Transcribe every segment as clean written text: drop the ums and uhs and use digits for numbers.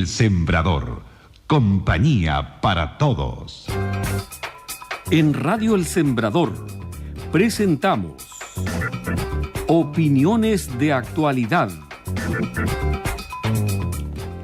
El Sembrador, compañía para todos. En Radio El Sembrador presentamos Opiniones de Actualidad.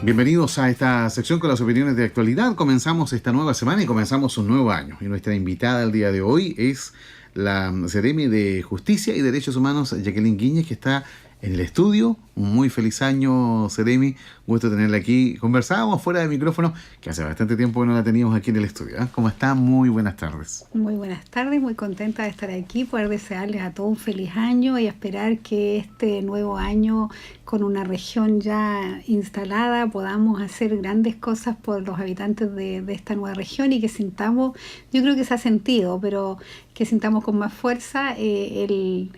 Bienvenidos a esta sección con las opiniones de actualidad. Comenzamos esta nueva semana y comenzamos un nuevo año. Y nuestra invitada el día de hoy es la Seremi de Justicia y Derechos Humanos, Jacqueline Guiñez, que está en el estudio. Un muy feliz año, Seremi. Gusto tenerla aquí. Conversábamos fuera de micrófono, que hace bastante tiempo que no la teníamos aquí en el estudio. ¿Cómo está? Muy buenas tardes. Muy buenas tardes, muy contenta de estar aquí, poder desearles a todos un feliz año y esperar que este nuevo año, con una región ya instalada, podamos hacer grandes cosas por los habitantes de esta nueva región y que sintamos, yo creo que se ha sentido, pero que sintamos con más fuerza el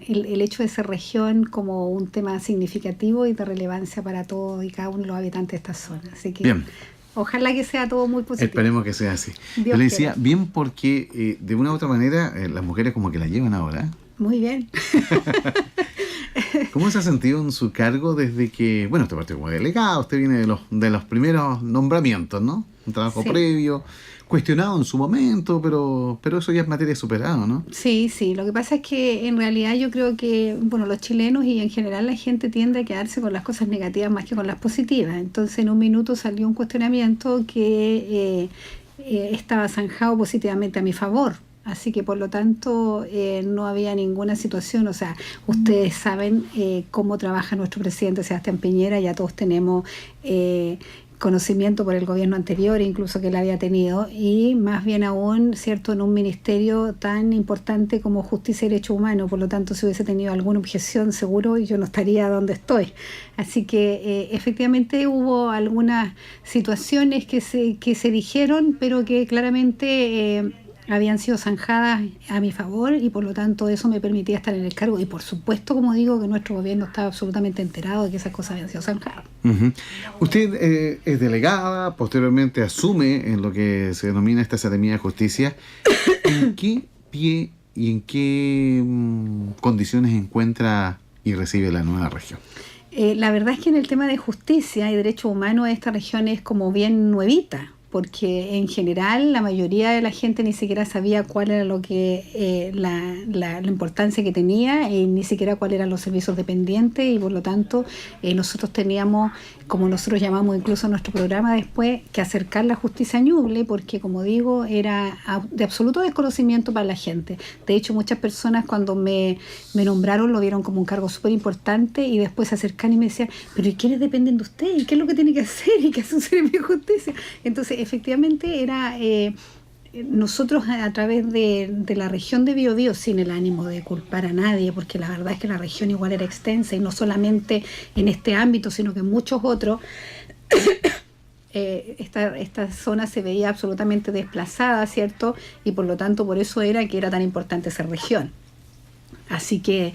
hecho de ser región como un tema significativo y de relevancia para todos y cada uno de los habitantes de esta zona. Así que bien. Ojalá que sea todo muy positivo. Esperemos que sea así. Yo le decía, bien, porque de una u otra manera las mujeres como que la llevan ahora. Muy bien. ¿Cómo se ha sentido en su cargo desde que, bueno, usted partió como delegado, usted viene de los primeros nombramientos, ¿no? Un trabajo previo, cuestionado en su momento, pero eso ya es materia superada, ¿no? Sí, lo que pasa es que en realidad yo creo que, bueno, los chilenos y en general la gente tiende a quedarse con las cosas negativas más que con las positivas. Entonces en un minuto salió un cuestionamiento que estaba zanjado positivamente a mi favor. Así que por lo tanto no había ninguna situación, o sea, ustedes saben cómo trabaja nuestro presidente Sebastián Piñera, ya todos tenemos conocimiento por el gobierno anterior, incluso que él había tenido, y más bien aún, cierto, en un ministerio tan importante como Justicia y Derechos Humanos. Por lo tanto, si hubiese tenido alguna objeción, seguro yo no estaría donde estoy. Así que efectivamente hubo algunas situaciones que se dijeron, pero que claramente habían sido zanjadas a mi favor y por lo tanto eso me permitía estar en el cargo. Y por supuesto, como digo, que nuestro gobierno estaba absolutamente enterado de que esas cosas habían sido zanjadas. Uh-huh. Usted es delegada, posteriormente asume en lo que se denomina esta Seremía de Justicia. ¿En qué pie y en qué condiciones encuentra y recibe la nueva región? La verdad es que en el tema de justicia y derechos humanos esta región es como bien nuevita, porque en general la mayoría de la gente ni siquiera sabía cuál era lo que la importancia que tenía y ni siquiera cuáles eran los servicios dependientes, y por lo tanto nosotros teníamos, como nosotros llamamos incluso nuestro programa después, que acercar la justicia a Ñuble, porque como digo, era de absoluto desconocimiento para la gente. De hecho, muchas personas cuando me nombraron lo vieron como un cargo súper importante y después se acercan y me decían, pero ¿y quiénes dependen de usted? ¿Y qué es lo que tiene que hacer? ¿Y qué hace un servicio de justicia? Entonces, efectivamente era nosotros a través de la región de Biobío, sin el ánimo de culpar a nadie, porque la verdad es que la región igual era extensa y no solamente en este ámbito, sino que en muchos otros, esta zona se veía absolutamente desplazada, ¿cierto? Y por lo tanto por eso era que era tan importante esa región. Así que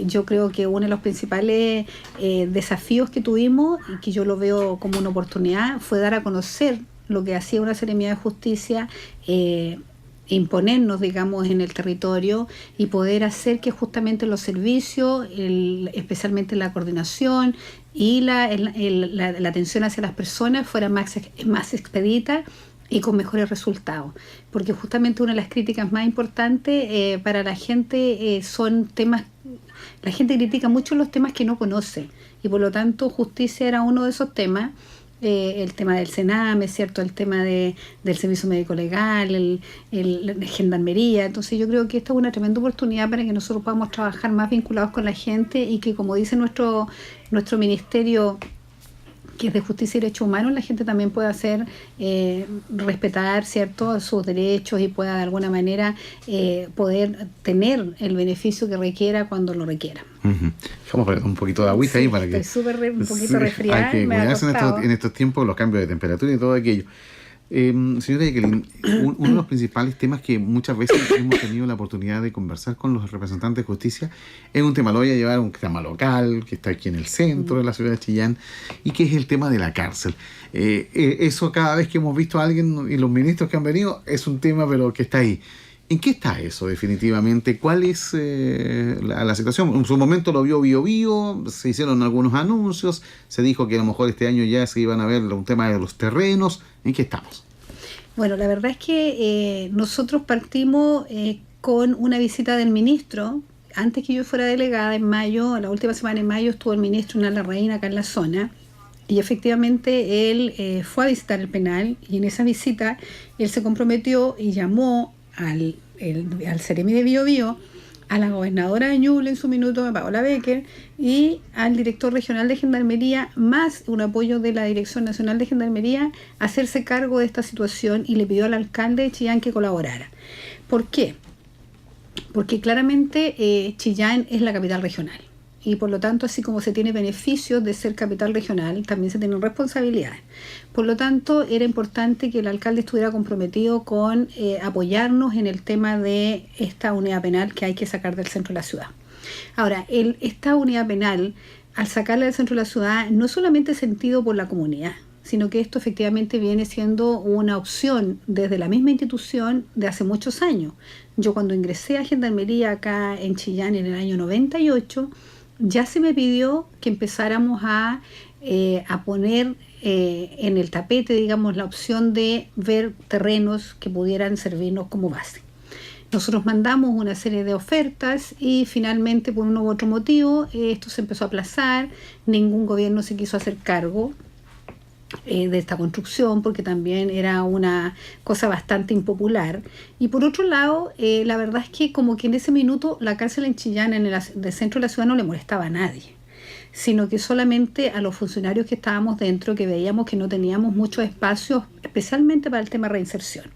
yo creo que uno de los principales desafíos que tuvimos, y que yo lo veo como una oportunidad, fue dar a conocer lo que hacía una Seremía de Justicia, imponernos, digamos, en el territorio y poder hacer que justamente los servicios, especialmente la coordinación y la atención hacia las personas fuera más expedita y con mejores resultados. Porque justamente una de las críticas más importantes para la gente son temas. La gente critica mucho los temas que no conoce y por lo tanto justicia era uno de esos temas. El tema del Sename, ¿cierto? El tema del servicio médico legal, el gendarmería. Entonces yo creo que esta es una tremenda oportunidad para que nosotros podamos trabajar más vinculados con la gente y que, como dice nuestro ministerio, que es de Justicia y Derechos Humanos, la gente también pueda hacer respetar, ¿cierto?, sus derechos y pueda de alguna manera poder tener el beneficio que requiera cuando lo requiera. Uh-huh. Vamos a poner un poquito de agüita ahí para que... Estoy un poquito resfriada. Hay que cuidarse en estos tiempos, los cambios de temperatura y todo aquello. Señora Jacqueline, uno de los principales temas que muchas veces hemos tenido la oportunidad de conversar con los representantes de justicia es un tema, lo voy a llevar, un tema local que está aquí en el centro de la ciudad de Chillán, y que es el tema de la cárcel. Eso cada vez que hemos visto a alguien y los ministros que han venido es un tema pero que está ahí. ¿En qué está eso definitivamente? ¿Cuál es la situación? En su momento lo vio Biobío, se hicieron algunos anuncios, se dijo que a lo mejor este año ya se iban a ver un tema de los terrenos. ¿En qué estamos? Bueno, la verdad es que nosotros partimos con una visita del ministro. Antes que yo fuera delegada, en mayo, la última semana de mayo, estuvo el ministro Nala Reina acá en la zona. Y efectivamente él fue a visitar el penal, y en esa visita él se comprometió y llamó al Ceremi de Biobío, a la gobernadora de Ñuble en su minuto, Paola Becker, y al director regional de Gendarmería, más un apoyo de la Dirección Nacional de Gendarmería, a hacerse cargo de esta situación, y le pidió al alcalde de Chillán que colaborara. ¿Por qué? Porque claramente Chillán es la capital regional. Y por lo tanto, así como se tiene beneficios de ser capital regional, también se tienen responsabilidades. Por lo tanto, era importante que el alcalde estuviera comprometido con apoyarnos en el tema de esta unidad penal que hay que sacar del centro de la ciudad. Ahora, esta unidad penal, al sacarla del centro de la ciudad, no es solamente sentido por la comunidad, sino que esto efectivamente viene siendo una opción desde la misma institución de hace muchos años. Yo cuando ingresé a Gendarmería acá en Chillán en el año 98, ya se me pidió que empezáramos a poner en el tapete, digamos, la opción de ver terrenos que pudieran servirnos como base. Nosotros mandamos una serie de ofertas y finalmente, por uno u otro motivo, esto se empezó a aplazar. Ningún gobierno se quiso hacer cargo de esta construcción, porque también era una cosa bastante impopular. Y por otro lado, la verdad es que como que en ese minuto la cárcel en Chillán, en el centro de la ciudad, no le molestaba a nadie, sino que solamente a los funcionarios que estábamos dentro, que veíamos que no teníamos muchos espacios, especialmente para el tema reinserción.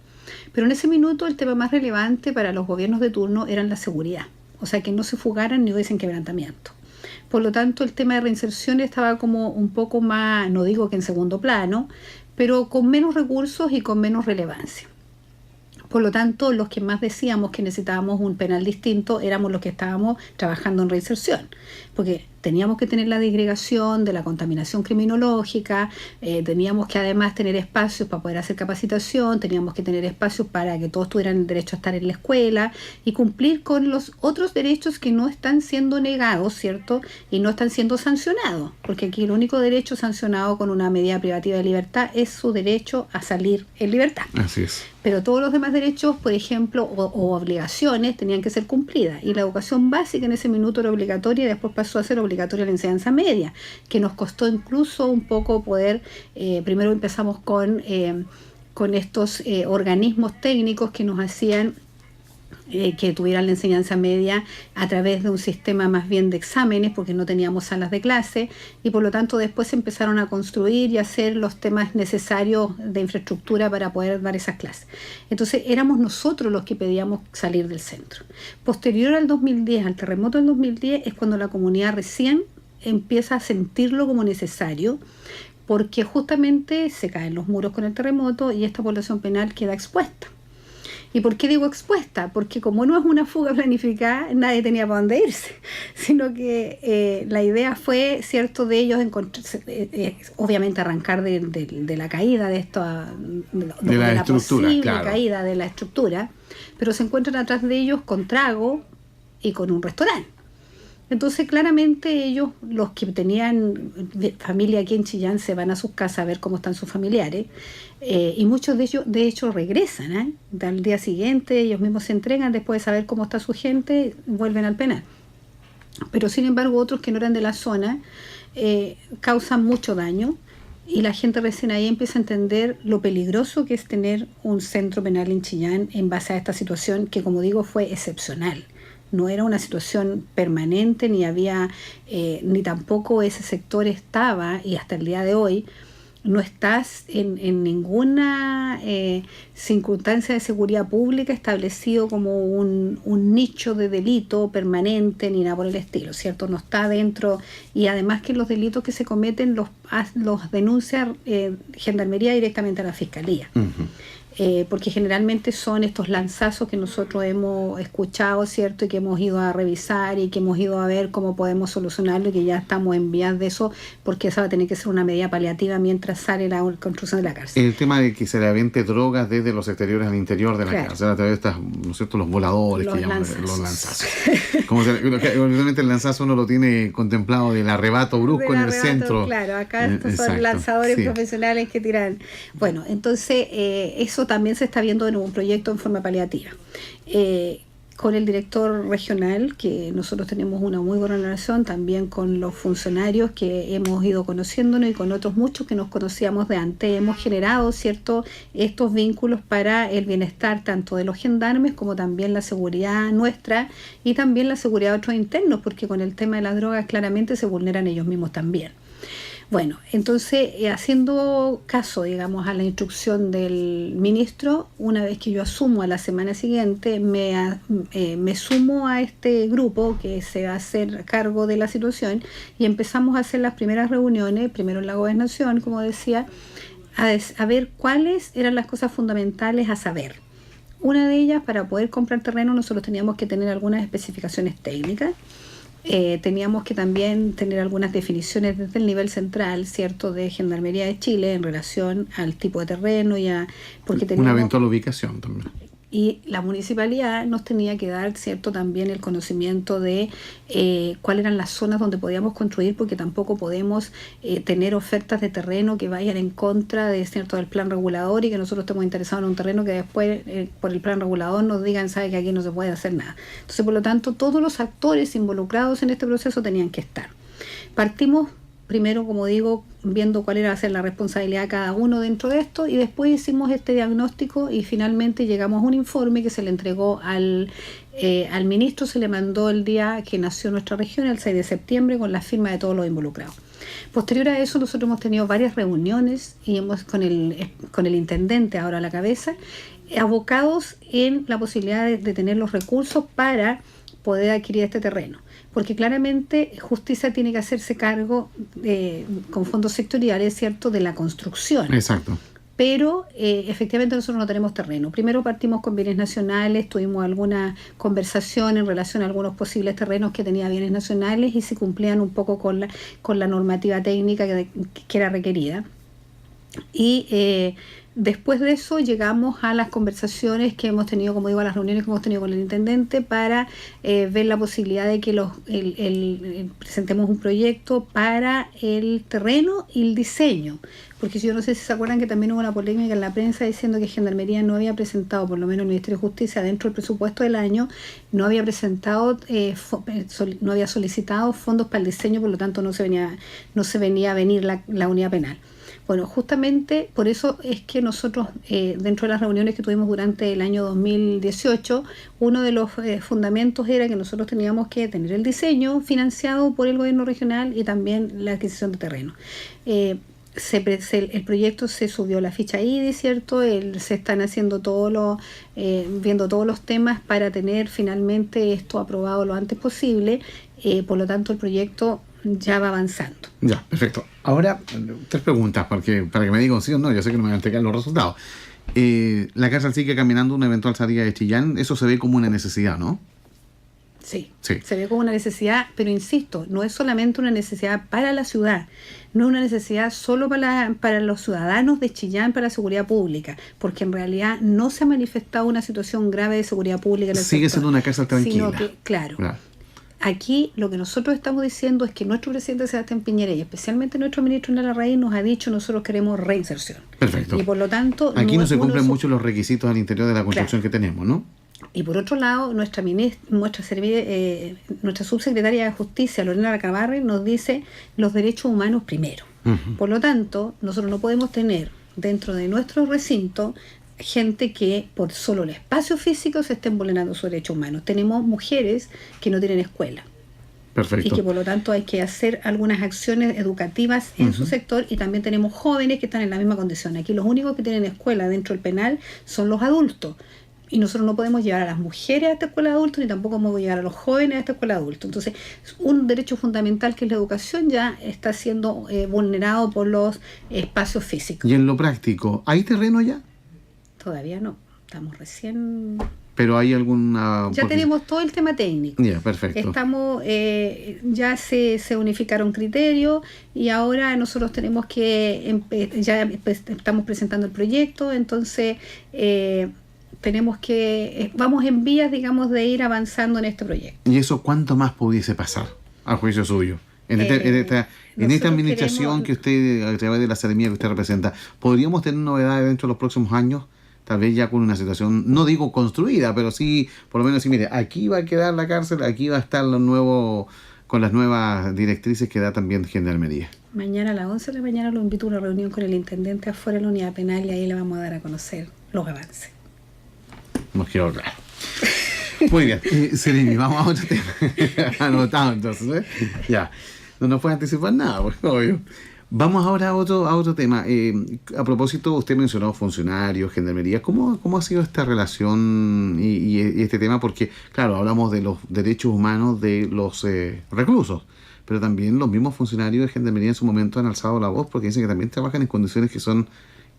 Pero en ese minuto el tema más relevante para los gobiernos de turno era la seguridad, o sea, que no se fugaran ni hubiesen quebrantamiento. Por lo tanto, el tema de reinserción estaba como un poco más, no digo que en segundo plano, pero con menos recursos y con menos relevancia. Por lo tanto, los que más decíamos que necesitábamos un penal distinto éramos los que estábamos trabajando en reinserción, porque teníamos que tener la disgregación de la contaminación criminológica, teníamos que además tener espacios para poder hacer capacitación, teníamos que tener espacios para que todos tuvieran derecho a estar en la escuela y cumplir con los otros derechos que no están siendo negados, ¿cierto? Y no están siendo sancionados, porque aquí el único derecho sancionado con una medida privativa de libertad es su derecho a salir en libertad. Así es. Pero todos los demás derechos, por ejemplo, o obligaciones, tenían que ser cumplidas. Y la educación básica en ese minuto era obligatoria y después pasó a ser obligatoria la enseñanza media, que nos costó incluso un poco poder, primero empezamos con estos organismos técnicos que nos hacían que tuvieran la enseñanza media a través de un sistema más bien de exámenes, porque no teníamos salas de clase, y por lo tanto después se empezaron a construir y hacer los temas necesarios de infraestructura para poder dar esas clases. Entonces éramos nosotros los que pedíamos salir del centro. Posterior al 2010, al terremoto del 2010, es cuando la comunidad recién empieza a sentirlo como necesario, porque justamente se caen los muros con el terremoto y esta población penal queda expuesta. ¿Y por qué digo expuesta? Porque como no es una fuga planificada, nadie tenía para dónde irse, sino que la idea fue, cierto, de ellos obviamente arrancar de la caída de la estructura, posible claro, caída de la estructura, pero se encuentran atrás de ellos con trago y con un restaurante. Entonces, claramente ellos, los que tenían familia aquí en Chillán, se van a sus casas a ver cómo están sus familiares, y muchos de ellos, de hecho, regresan, al día siguiente, ellos mismos se entregan después de saber cómo está su gente, vuelven al penal. Pero, sin embargo, otros que no eran de la zona causan mucho daño, y la gente recién ahí empieza a entender lo peligroso que es tener un centro penal en Chillán en base a esta situación que, como digo, fue excepcional. No era una situación permanente, ni había, ni tampoco ese sector estaba, y hasta el día de hoy, no estás en ninguna circunstancia de seguridad pública establecido como un nicho de delito permanente, ni nada por el estilo, ¿cierto? No está dentro, y además que los delitos que se cometen los denuncia Gendarmería directamente a la Fiscalía. Uh-huh. porque generalmente son estos lanzazos que nosotros hemos escuchado, ¿cierto? Y que hemos ido a revisar y que hemos ido a ver cómo podemos solucionarlo y que ya estamos en vías de eso, porque esa va a tener que ser una medida paliativa mientras sale la construcción de la cárcel. El tema de que se le avente drogas desde los exteriores al interior de la cárcel, a través de estas, ¿no es cierto?, los voladores que llaman los lanzazos. Obviamente el lanzazo uno lo tiene contemplado del arrebato brusco en el centro. Claro, acá estos son lanzadores profesionales que tiran. Bueno, entonces eso también se está viendo en un proyecto en forma paliativa. Con el director regional, que nosotros tenemos una muy buena relación, también con los funcionarios que hemos ido conociéndonos y con otros muchos que nos conocíamos de antes. Hemos generado, ¿cierto?, estos vínculos para el bienestar tanto de los gendarmes como también la seguridad nuestra y también la seguridad de otros internos, porque con el tema de las drogas claramente se vulneran ellos mismos también. Bueno, entonces, haciendo caso, digamos, a la instrucción del ministro, una vez que yo asumo a la semana siguiente, me sumo a este grupo que se va a hacer cargo de la situación y empezamos a hacer las primeras reuniones, primero en la gobernación, como decía, a ver cuáles eran las cosas fundamentales a saber. Una de ellas, para poder comprar terreno, nosotros teníamos que tener algunas especificaciones técnicas. Teníamos que también tener algunas definiciones desde el nivel central, ¿cierto?, de Gendarmería de Chile en relación al tipo de terreno y porque teníamos una eventual ubicación también. Y la municipalidad nos tenía que dar, ¿cierto?, también el conocimiento de cuáles eran las zonas donde podíamos construir, porque tampoco podemos tener ofertas de terreno que vayan en contra de, ¿cierto?, del plan regulador y que nosotros estemos interesados en un terreno que después por el plan regulador nos digan, sabe que aquí no se puede hacer nada. Entonces, por lo tanto, todos los actores involucrados en este proceso tenían que estar. Partimos primero, como digo, viendo cuál era la responsabilidad de cada uno dentro de esto y después hicimos este diagnóstico y finalmente llegamos a un informe que se le entregó al ministro, se le mandó el día que nació nuestra región, el 6 de septiembre, con la firma de todos los involucrados. Posterior a eso, nosotros hemos tenido varias reuniones y hemos con el intendente ahora a la cabeza, abocados en la posibilidad de tener los recursos para poder adquirir este terreno. Porque claramente Justicia tiene que hacerse cargo con fondos sectoriales, ¿cierto?, de la construcción. Exacto. Pero efectivamente nosotros no tenemos terreno. Primero partimos con bienes nacionales, tuvimos alguna conversación en relación a algunos posibles terrenos que tenía bienes nacionales y se cumplían un poco con la normativa técnica que era requerida. Y después de eso llegamos a las conversaciones que hemos tenido, como digo, a las reuniones que hemos tenido con el intendente para ver la posibilidad de que presentemos un proyecto para el terreno y el diseño. Porque yo no sé si se acuerdan que también hubo una polémica en la prensa diciendo que Gendarmería no había presentado, por lo menos el Ministerio de Justicia, dentro del presupuesto del año, no había presentado, no había solicitado fondos para el diseño, por lo tanto no se venía a venir la unidad penal. Bueno, justamente por eso es que nosotros, dentro de las reuniones que tuvimos durante el año 2018, uno de los fundamentos era que nosotros teníamos que tener el diseño financiado por el gobierno regional y también la adquisición de terreno. El proyecto se subió a la ficha IDI, ¿cierto? Se están haciendo viendo todos los temas para tener finalmente esto aprobado lo antes posible. Por lo tanto, el proyecto ya va avanzando. Ya, perfecto. Ahora, 3 preguntas para que me digan sí o no. Yo sé que no me van a entregar los resultados. La cárcel sigue caminando una eventual salida de Chillán. Eso se ve como una necesidad, ¿no? Sí, se ve como una necesidad, pero insisto, no es solamente una necesidad para la ciudad, no es una necesidad solo para los ciudadanos de Chillán, para la seguridad pública, porque en realidad no se ha manifestado una situación grave de seguridad pública en el Sigue sector, siendo una cárcel tranquila. Sino que, claro. Aquí lo que nosotros estamos diciendo es que nuestro presidente Sebastián Piñera y especialmente nuestro ministro Nela Larraín nos ha dicho nosotros queremos reinserción. Perfecto. Y por lo tanto... Aquí no se cumplen mucho los requisitos al interior de la construcción que tenemos, ¿no? Y por otro lado, nuestra subsecretaria de Justicia, Lorena Lacabarre, nos dice los derechos humanos primero. Uh-huh. Por lo tanto, nosotros no podemos tener dentro de nuestro recinto gente que por solo el espacio físico se estén vulnerando sus derechos humanos. Tenemos mujeres que no tienen escuela. Perfecto. Y que por lo tanto hay que hacer algunas acciones educativas en su sector, y también tenemos jóvenes que están en la misma condición. Aquí los únicos que tienen escuela dentro del penal son los adultos. Y nosotros no podemos llevar a las mujeres a esta escuela de adultos, ni tampoco podemos llevar a los jóvenes a esta escuela de adultos. Entonces, un derecho fundamental que es la educación ya está siendo vulnerado por los espacios físicos. ¿Y en lo práctico, hay terreno ya? Todavía no, estamos recién... Pero hay alguna... Ya tenemos todo el tema técnico. Ya, perfecto. Estamos, ya se unificaron criterios y ahora nosotros tenemos que, estamos presentando el proyecto, entonces tenemos que, vamos en vías, digamos, de ir avanzando en este proyecto. ¿Y eso cuánto más pudiese pasar, a juicio suyo? En esta administración que usted, a través de la seremía que usted representa, ¿podríamos tener novedades dentro de los próximos años? Tal vez ya con una situación, no digo construida, pero sí, por lo menos sí, mire, aquí va a quedar la cárcel, aquí va a estar lo nuevo, con las nuevas directrices que da también Gendarmería. Mañana a las 11 de la mañana lo invito a una reunión con el intendente afuera de la unidad penal y ahí le vamos a dar a conocer los avances. Nos quedó claro. Muy bien, Seremi, vamos a otro tema. Anotado entonces, ¿eh? Ya, no nos puede anticipar nada, pues, obvio. Vamos ahora a otro tema. A propósito, usted mencionó funcionarios, gendarmería. ¿Cómo ha sido esta relación y este tema? Porque, claro, hablamos de los derechos humanos de los reclusos, pero también los mismos funcionarios de gendarmería en su momento han alzado la voz porque dicen que también trabajan en condiciones que son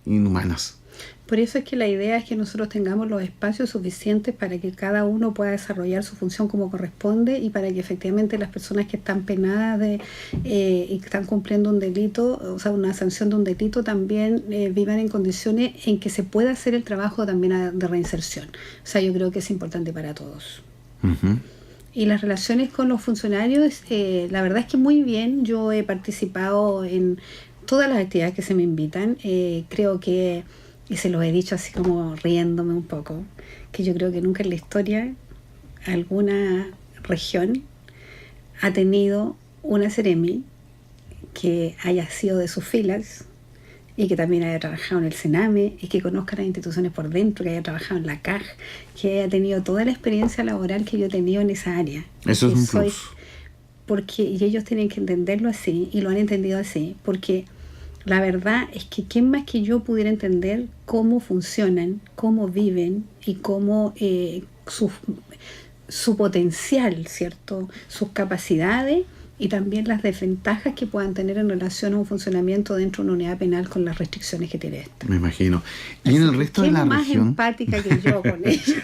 inhumanas. Por eso es que la idea es que nosotros tengamos los espacios suficientes para que cada uno pueda desarrollar su función como corresponde y para que efectivamente las personas que están penadas y que están cumpliendo un delito, o sea, una sanción de un delito, también vivan en condiciones en que se pueda hacer el trabajo también de reinserción. O sea, yo creo que es importante para todos. Uh-huh. Y las relaciones con los funcionarios, la verdad es que muy bien. Yo he participado en todas las actividades que se me invitan. Creo que, y se lo he dicho así como riéndome un poco, que yo creo que nunca en la historia alguna región ha tenido una Seremi que haya sido de sus filas y que también haya trabajado en el Sename y que conozca las instituciones por dentro, que haya trabajado en la CAJ, que haya tenido toda la experiencia laboral que yo he tenido en esa área. Eso es un plus. Y ellos tienen que entenderlo así, y lo han entendido así, porque la verdad es que quién más que yo pudiera entender cómo funcionan, cómo viven y cómo su potencial, ¿cierto? Sus capacidades y también las desventajas que puedan tener en relación a un funcionamiento dentro de una unidad penal con las restricciones que tiene esta. Me imagino. Y en el resto de la región... ¿Quién más empática que yo con ellos?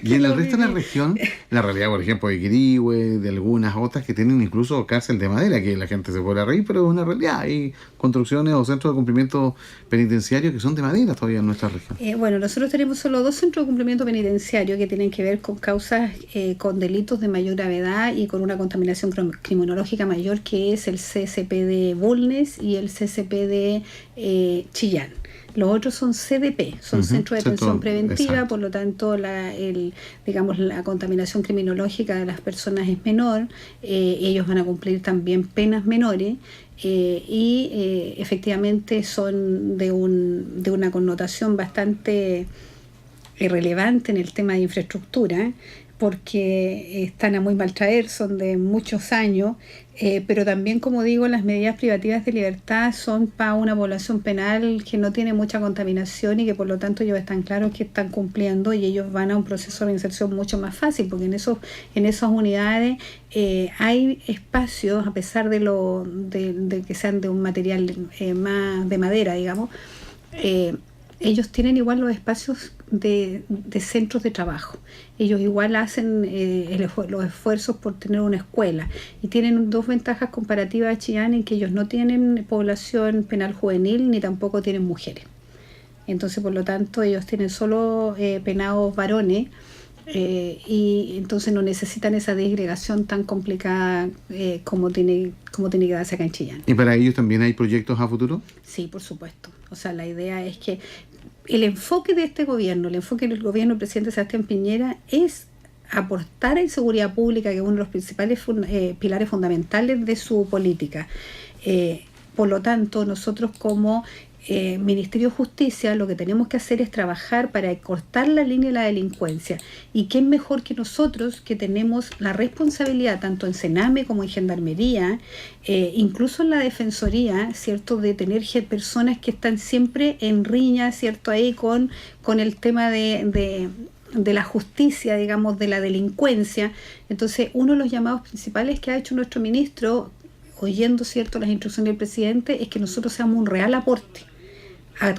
Y en el resto de la región, la realidad, por ejemplo, de Quirihue, de algunas otras que tienen incluso cárcel de madera, que la gente se puede reír, pero es una realidad. Hay construcciones o centros de cumplimiento penitenciario que son de madera todavía en nuestra región. Bueno, nosotros tenemos solo 2 centros de cumplimiento penitenciario que tienen que ver con causas, con delitos de mayor gravedad y con una contaminación criminológica mayor, que es el CSP de Bulnes y el CSP de Chillán. Los otros son CDP, son centros de detención preventiva, exacto. Por lo tanto la contaminación criminológica de las personas es menor, ellos van a cumplir también penas menores y efectivamente son de una connotación bastante relevante en el tema de infraestructura, porque están a muy mal traer, son de muchos años, pero también, como digo, las medidas privativas de libertad son para una población penal que no tiene mucha contaminación y que por lo tanto ellos están claros que están cumpliendo y ellos van a un proceso de reinserción mucho más fácil, porque en esas unidades hay espacios, a pesar de que sean de un material más de madera, digamos, ellos tienen igual los espacios de centros de trabajo. Ellos igual hacen los esfuerzos por tener una escuela y tienen 2 ventajas comparativas a Chillán, en que ellos no tienen población penal juvenil ni tampoco tienen mujeres. Entonces, por lo tanto, ellos tienen solo penados varones y entonces no necesitan esa disgregación tan complicada como tiene que darse acá en Chillán. ¿Y para ellos también hay proyectos a futuro? Sí, por supuesto. O sea, la idea es que el enfoque de este gobierno, el enfoque del gobierno del presidente Sebastián Piñera, es aportar en seguridad pública, que es uno de los principales pilares fundamentales de su política. Por lo tanto, nosotros como Ministerio de Justicia lo que tenemos que hacer es trabajar para cortar la línea de la delincuencia. ¿Y quién mejor que nosotros, que tenemos la responsabilidad tanto en Sename como en Gendarmería, incluso en la Defensoría, ¿cierto?, de tener personas que están siempre en riña, ¿cierto?, ahí con el tema de la justicia, digamos, de la delincuencia? Entonces, uno de los llamados principales que ha hecho nuestro ministro, oyendo, ¿cierto?, las instrucciones del presidente, es que nosotros seamos un real aporte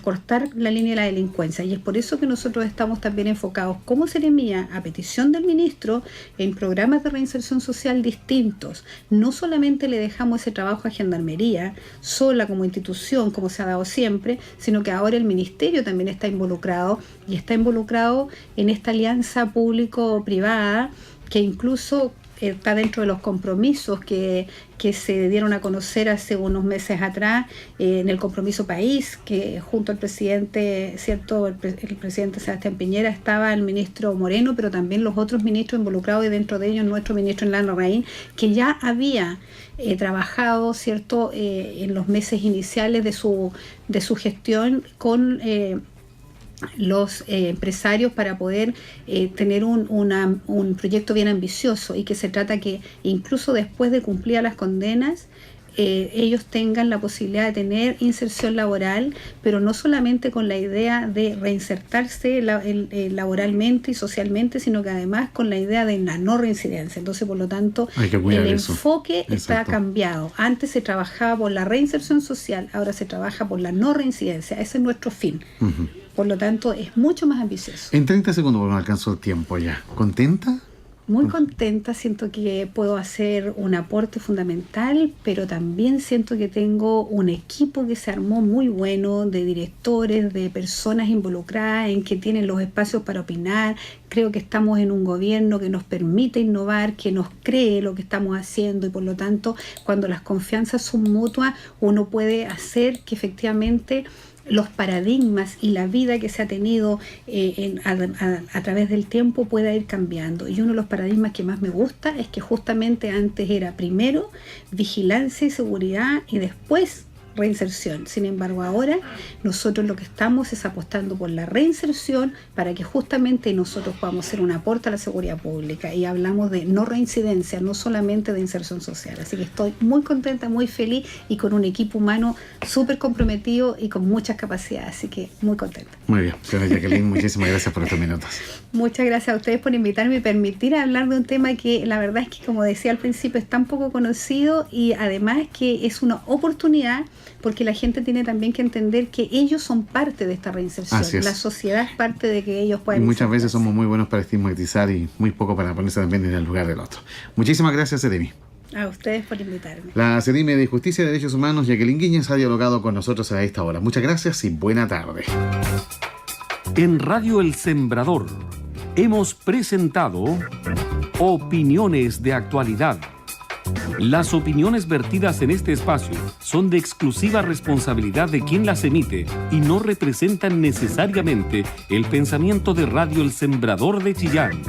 cortar la línea de la delincuencia, y es por eso que nosotros estamos también enfocados como Seremía, a petición del ministro, en programas de reinserción social distintos. No solamente le dejamos ese trabajo a Gendarmería sola como institución, como se ha dado siempre, sino que ahora el ministerio también está involucrado, y está involucrado en esta alianza público-privada que incluso está dentro de los compromisos que se dieron a conocer hace unos meses atrás, en el compromiso país, que junto al presidente, ¿cierto? El presidente Sebastián Piñera, estaba el ministro Moreno, pero también los otros ministros involucrados, y dentro de ellos nuestro ministro Enlal Larraín, que ya había trabajado, ¿cierto? En los meses iniciales de su gestión con los empresarios para poder tener un proyecto bien ambicioso, y que se trata que incluso después de cumplir las condenas ellos tengan la posibilidad de tener inserción laboral, pero no solamente con la idea de reinsertarse laboralmente y socialmente, sino que además con la idea de la no reincidencia. Entonces, por lo tanto, el enfoque está cambiado. Antes se trabajaba por la reinserción social, ahora se trabaja por la no reincidencia. Ese es nuestro fin. Uh-huh. Por lo tanto, es mucho más ambicioso. En 30 segundos, porque me alcanzó el tiempo ya. ¿Contenta? Muy contenta, siento que puedo hacer un aporte fundamental, pero también siento que tengo un equipo que se armó muy bueno, de directores, de personas involucradas en que tienen los espacios para opinar. Creo que estamos en un gobierno que nos permite innovar, que nos cree lo que estamos haciendo, y por lo tanto, cuando las confianzas son mutuas, uno puede hacer que efectivamente los paradigmas y la vida que se ha tenido a través del tiempo pueda ir cambiando. Y uno de los paradigmas que más me gusta es que justamente antes era primero vigilancia y seguridad, y después reinserción. Sin embargo, ahora nosotros lo que estamos es apostando por la reinserción, para que justamente nosotros podamos hacer un aporte a la seguridad pública, y hablamos de no reincidencia, no solamente de inserción social. Así que estoy muy contenta, muy feliz, y con un equipo humano súper comprometido y con muchas capacidades, así que muy contenta. Muy bien, señora Jacqueline, muchísimas gracias por estos minutos. Muchas gracias a ustedes por invitarme y permitir hablar de un tema que la verdad es que, como decía al principio, es tan poco conocido, y además que es una oportunidad, porque la gente tiene también que entender que ellos son parte de esta reinserción. La sociedad es parte de que ellos puedan. Y muchas veces somos muy buenos para estigmatizar y muy poco para ponerse también en el lugar del otro. Muchísimas gracias, Seremi. A ustedes por invitarme. La Seremi de Justicia y Derechos Humanos, Jacqueline Guiñez, ha dialogado con nosotros a esta hora. Muchas gracias y buena tarde. En Radio El Sembrador hemos presentado Opiniones de Actualidad. Las opiniones vertidas en este espacio son de exclusiva responsabilidad de quien las emite y no representan necesariamente el pensamiento de Radio El Sembrador de Chillán.